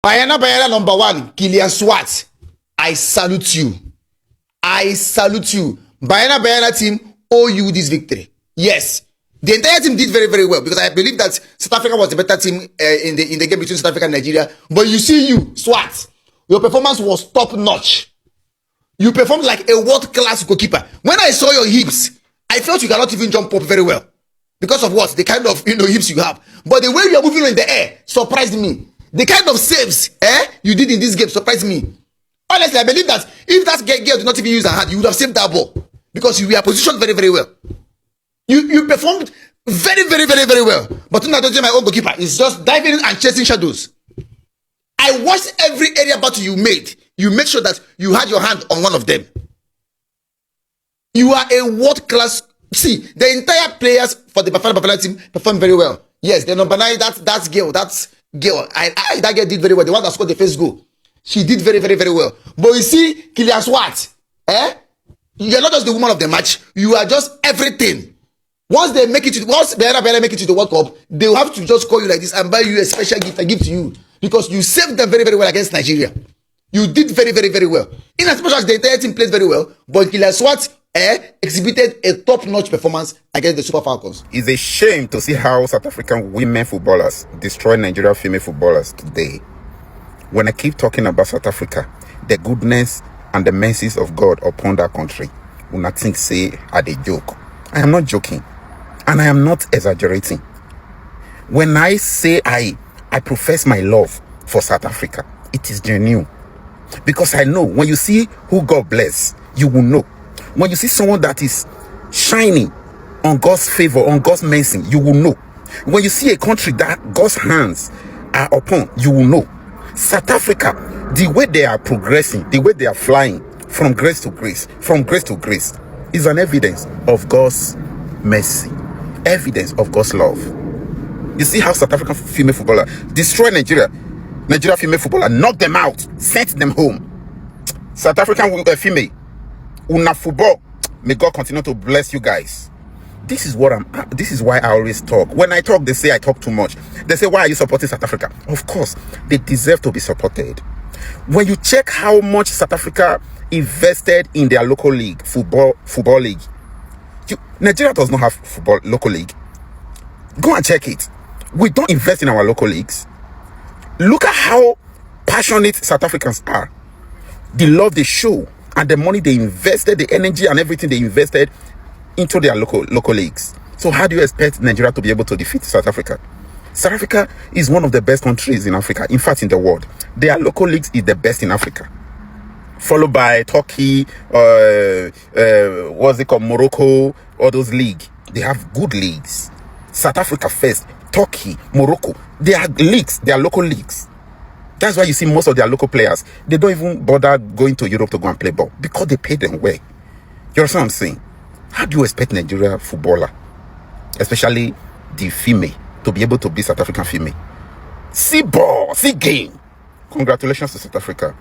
Banyana number one, Kylian Swart. I salute you. I salute you. Banyana team owe you this victory. Yes. The entire team did very, very well because I believe that South Africa was the better team in the game between South Africa and Nigeria. But you see you, Swart, your performance was top-notch. You performed like a world-class goalkeeper. When I saw your hips, I felt you cannot even jump up very well. Because of what? The kind of hips you have. But the way you are moving in the air surprised me. The kind of saves you did in this game surprised me. Honestly, I believe that if that girl did not even use her hand, you would have saved that ball. Because you were positioned very, very well. You performed very, very, very, very well. But now my own goalkeeper is just diving and chasing shadows. I watched every area battle you made. You make sure that you had your hand on one of them. You are a world-class. See, the entire players for the Bafana team performed very well. Yes, the number 9, that girl. That girl did very well. The one that scored the first goal. She did very, very, very well. But you see, Kylian Swart, you're not just the woman of the match. You are just everything. Once they make it to the World Cup, they will have to just call you like this and buy you a special gift and give to you. Because you saved them very, very well against Nigeria. You did very, very, very well. In as much as the entire team played very well, but Kylian Swart exhibited a top-notch performance against the Super Falcons. It's a shame to see how South African women footballers destroy Nigerian female footballers today. When I keep talking about South Africa, the goodness and the mercies of God upon that country, will nothing say at a joke. I am not joking, and I am not exaggerating. When I say I profess my love for South Africa, it is genuine. Because I know when you see who God bless, you will know. When you see someone that is shining on God's favor, on God's mercy, you will know. When you see a country that God's hands are upon, you will know. South Africa, the way they are progressing, the way they are flying from grace to grace, is an evidence of God's mercy, evidence of God's love. You see how South African female footballer destroy Nigeria female footballer, knock them out, sent them home. South African female, una football. May God continue to bless you guys. This is why I always talk. When I talk, they say I talk too much. They say, why are you supporting South Africa? Of course, they deserve to be supported. When you check how much South Africa invested in their local league, football league. Nigeria does not have local league. Go and check it. We don't invest in our local leagues. Look at how passionate South Africans are. The love they show and the money they invested, the energy and everything they invested into their local leagues. So how do you expect Nigeria to be able to defeat South Africa? South Africa is one of the best countries in Africa, in fact in the world. Their local leagues is the best in Africa. Followed by Turkey, what's it called, Morocco, all those leagues. They have good leagues. South Africa first, Turkey, Morocco. They are leagues, they are local leagues. That's why you see most of their local players, they don't even bother going to Europe to go and play ball because they pay them well. You understand what I'm saying? How do you expect Nigeria footballer, especially the female, to be able to beat South African female? See ball, see game. Congratulations to South Africa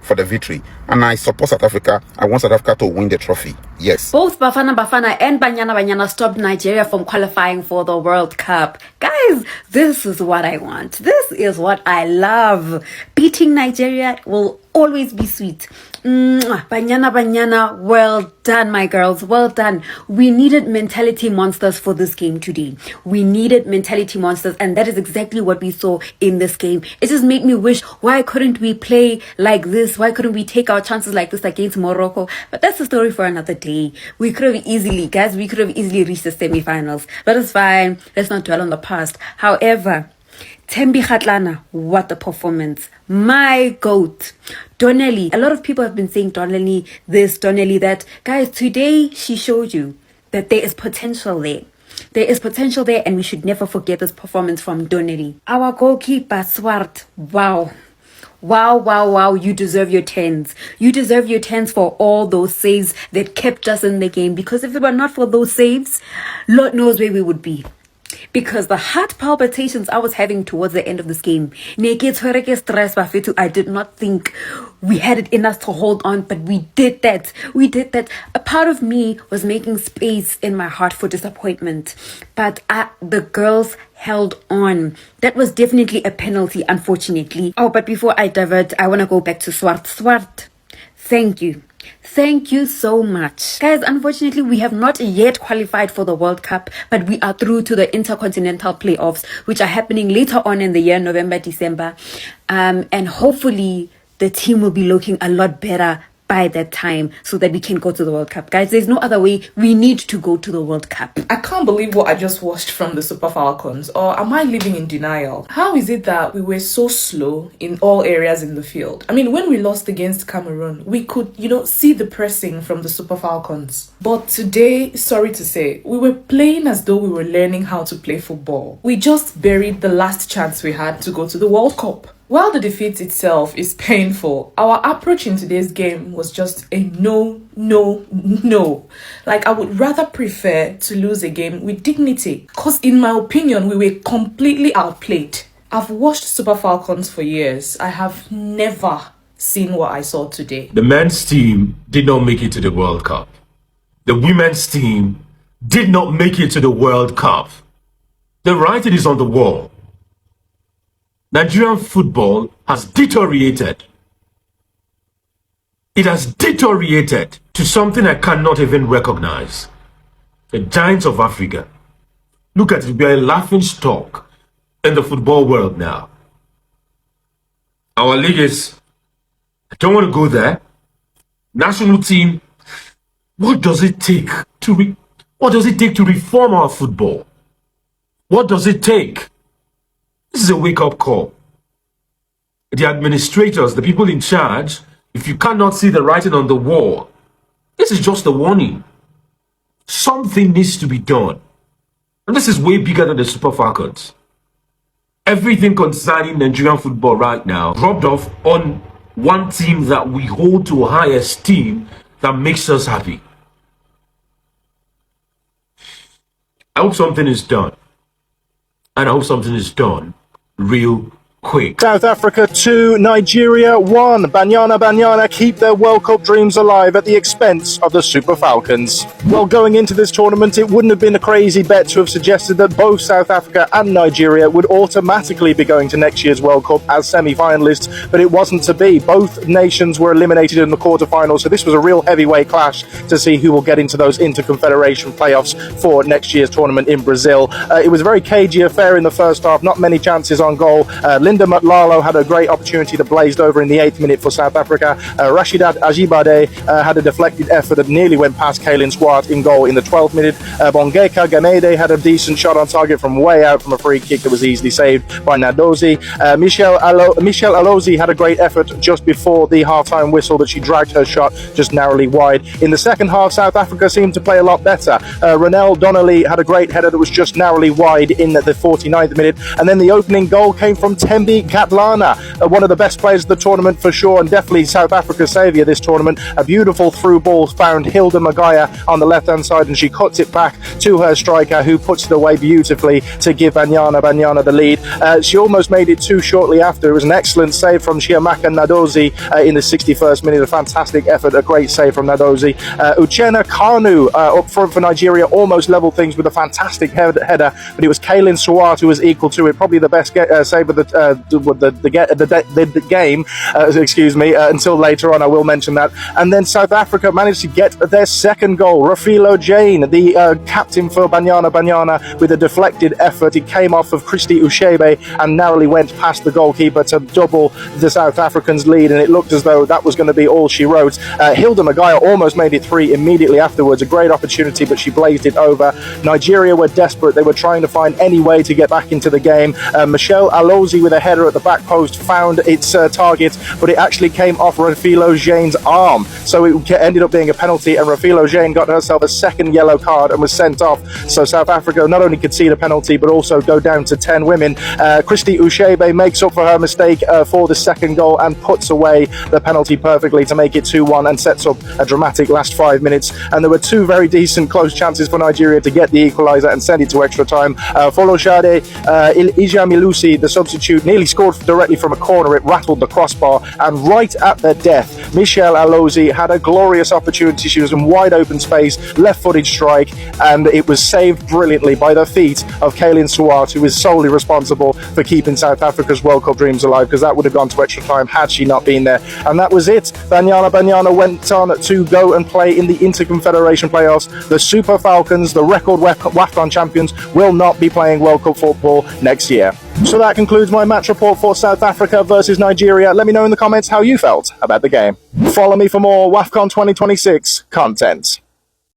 for the victory, and I support South Africa. I want South Africa to win the trophy. Yes. Both Bafana and Banyana stopped Nigeria from qualifying for the World Cup. Guys, this is what I want. This is what I love. Beating Nigeria will always be sweet. Banyana, well done, my girls, well done. We needed mentality monsters for this game today. We needed mentality monsters, and that is exactly what we saw in this game. It just made me wish, why couldn't we play like this? Why couldn't we take our chances like this against Morocco? But that's a story for another day. We could have easily reached the semi-finals, but it's fine. Let's not dwell on the past. However, Thembi Kgatlana, what a performance. My GOAT. Donnelly. A lot of people have been saying Donnelly this, Donnelly that. Guys, today she showed you that there is potential there. There is potential there, and we should never forget this performance from Donnelly. Our goalkeeper, Swart. Wow. Wow. You deserve your 10s. You deserve your 10s for all those saves that kept us in the game. Because if it were not for those saves, Lord knows where we would be. because the heart palpitations I was having towards the end of this game, I did not think we had it in us to hold on, but we did that. We did that. A part of me was making space in my heart for disappointment, but the girls held on. That was definitely a penalty, unfortunately. Oh, but before I divert, I want to go back to Swart. Swart, thank you. Thank you so much. Guys, unfortunately, we have not yet qualified for the World Cup, but we are through to the Intercontinental Playoffs, which are happening later on in the year, November, December. And hopefully the team will be looking a lot better by that time so that we can go to the World Cup. Guys, there's no other way. We need to go to the World Cup. I can't believe what I just watched from the Super Falcons. Or am I living in denial? How is it that we were so slow in all areas in the field? I mean, when we lost against Cameroon, we could, see the pressing from the Super Falcons. But today, sorry to say, we were playing as though we were learning how to play football. We just buried the last chance we had to go to the World Cup. While the defeat itself is painful, our approach in today's game was just a no. Like, I would rather prefer to lose a game with dignity. Because in my opinion, we were completely outplayed. I've watched Super Falcons for years. I have never seen what I saw today. The men's team did not make it to the World Cup. The women's team did not make it to the World Cup. The writing is on the wall. Nigerian football has deteriorated. It has deteriorated to something I cannot even recognize. The giants of Africa. Look at it, we are a laughing stock in the football world now. Our league is, I don't want to go there. National team, what does it take to reform our football? What does it take? This is a wake-up call. The administrators, the people in charge, if you cannot see the writing on the wall, this is just a warning. Something needs to be done. And this is way bigger than the Super Falcons. Everything concerning Nigerian football right now dropped off on one team that we hold to a high esteem that makes us happy. I hope something is done. And I hope something is done real quick. South Africa 2, Nigeria 1. Banyana keep their World Cup dreams alive at the expense of the Super Falcons. Well, going into this tournament, it wouldn't have been a crazy bet to have suggested that both South Africa and Nigeria would automatically be going to next year's World Cup as semi-finalists, but it wasn't to be. Both nations were eliminated in the quarterfinals, so this was a real heavyweight clash to see who will get into those Interconfederation playoffs for next year's tournament in Brazil. It was a very cagey affair in the first half, not many chances on goal. Linda Matlalo had a great opportunity that blazed over in the 8th minute for South Africa. Rashidat Ajibade had a deflected effort that nearly went past Kaylin Swart in goal in the 12th minute. Bongeka Gamede had a decent shot on target from way out from a free kick that was easily saved by Nadozi. Michelle Alozi had a great effort just before the half-time whistle that she dragged her shot just narrowly wide. In the second half, South Africa seemed to play a lot better. Ronelle Donnelly had a great header that was just narrowly wide in the 49th minute. And then the opening goal came from Tembi Katlana, one of the best players of the tournament for sure, and definitely South Africa's saviour this tournament. A beautiful through ball found Hilda Magaya on the left-hand side, and she cuts it back to her striker, who puts it away beautifully to give Banyana the lead. She almost made it too shortly after. It was an excellent save from Chiamaka Nadozi in the 61st minute. A fantastic effort, a great save from Nadozi. Uchenna Kanu up front for Nigeria almost levelled things with a fantastic header, but it was Kaylin Swart who was equal to it. Probably the best save of the game, until later on. I will mention that. And then South Africa managed to get their second goal. Rafilo Jane, the captain for Banyana, with a deflected effort. It came off of Christy Ushebe and narrowly went past the goalkeeper to double the South Africans' lead, and it looked as though that was going to be all she wrote. Hilda Magaya almost made it 3 immediately afterwards. A great opportunity, but she blazed it over. Nigeria were desperate. They were trying to find any way to get back into the game. Michelle Alozi with a header at the back post found its target, but it actually came off Rafilo Jane's arm. So it ended up being a penalty, and Rafilo Jane got herself a second yellow card and was sent off. So South Africa not only concede a penalty, but also go down to 10 women. Christy Ushebe makes up for her mistake for the second goal and puts away the penalty perfectly to make it 2-1 and sets up a dramatic last 5 minutes. And there were two very decent close chances for Nigeria to get the equaliser and send it to extra time. Folashade Ijamilusi, the substitute, nearly scored directly from a corner. It rattled the crossbar, and right at their death, Michelle Alozi had a glorious opportunity. She was in wide open space, left-footed strike, and it was saved brilliantly by the feet of Kaylin Swart, who is solely responsible for keeping South Africa's World Cup dreams alive, because that would have gone to extra time had she not been there. And that was it. Banyana went on to go and play in the Interconfederation playoffs. The Super Falcons, the record WAFCON champions, will not be playing World Cup football next year. So that concludes my match report for South Africa versus Nigeria. Let me know in the comments how you felt about the game. Follow me for more WAFCON 2026 content.